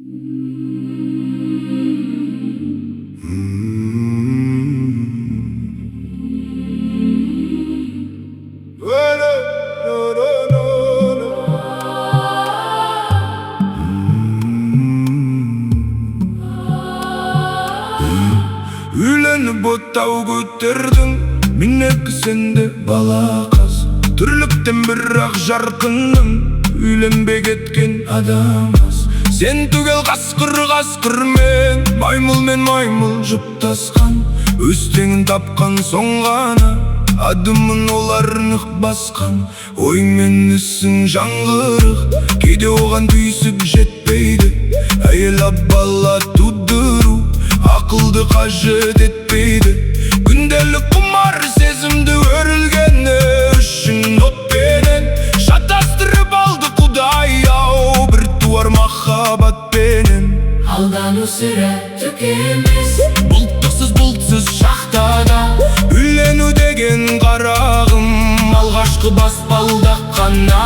Үйленіп оттау көтердің, мен сенде бала қаз. Түрліктен бірақ жарқыным, үйленбей кеткен адам аз. Сен түгел қасқыр мен, маймыл жұптасқан. Өз теңін тапқан соң ғана адымын олар нық басқан. Оймен ісің жаңғырық, кейде оған түйсік жетпейді. Әйел бала тудыру ақылды қажет етпейді. Күнделік құмар сезімді өрілгені үшін отпенен шатастырып алды Құдай-ау, бір туар махаббатпенен. Алдану сірә түк емес, бұлтсыз шақтада үйлену деген қарағым, алғашқы баспалдақ қана.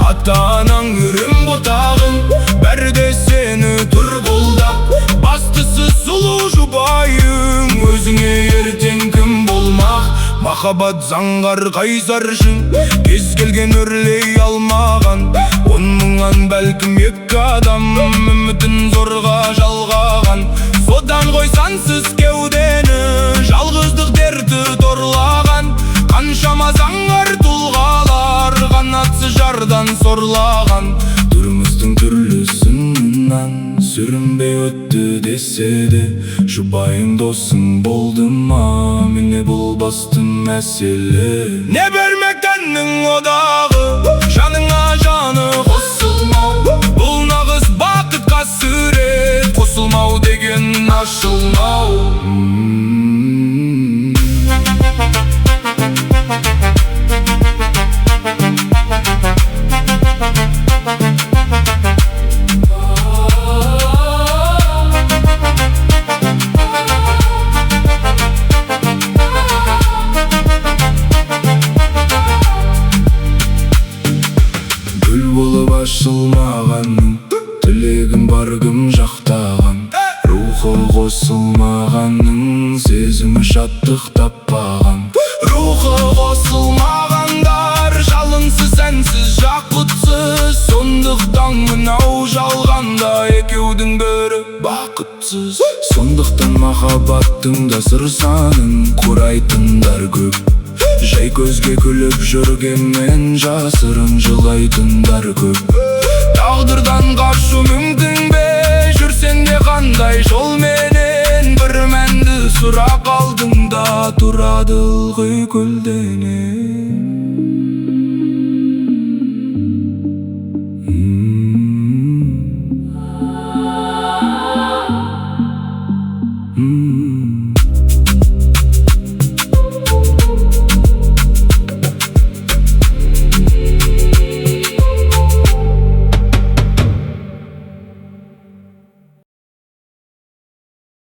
Ата-анаң үрім бұтағың, бәрі де сені тұр қолдап. Бастысы сұлу жұбайың, өзіңе ертең кім болмақ. Махаббат заңғар қайсаршың, кез келген өрлей алмаған. 10 мыңнан бәлкім 2 адам үмітін зорға жалғаған. Содан ғой сансыз кеудені жалғыздық дерті торлаған. Қаншама заңғар тұлғалар қанатсыз жардан сорлаған. Тұрмыстың түрлісінен сүрінбей өтті десе-де, жұбайың досың болды ма, міне бұл басты мәселе. Не бермек тәннің одағы, жаныңа жаны қосылмау. Бұл нағыз бақыт қасірет, қосылмау деген ашылмау. Гүл болып ашылмағаның, тілегім бар кім жақтаған. Рухы қосылмағаның, сезімі шаттық таппаған. Рухы қосылмағандар жалынсыз, сәнсіз, жақұтсыз. Сондықтан мынау жалғанда екеудің бірі бақытсыз. Сондықтан махаббаттың да сыр санын құрайтындар көп. Жай көзге күліп жүргенмен жасырын жылайтындар көп. Тағдырдан қашу мүмкін бе, жүрсен де қандай жолменен. Бір мәнді сұрақ алдыңда тұрады ылғи көлденең.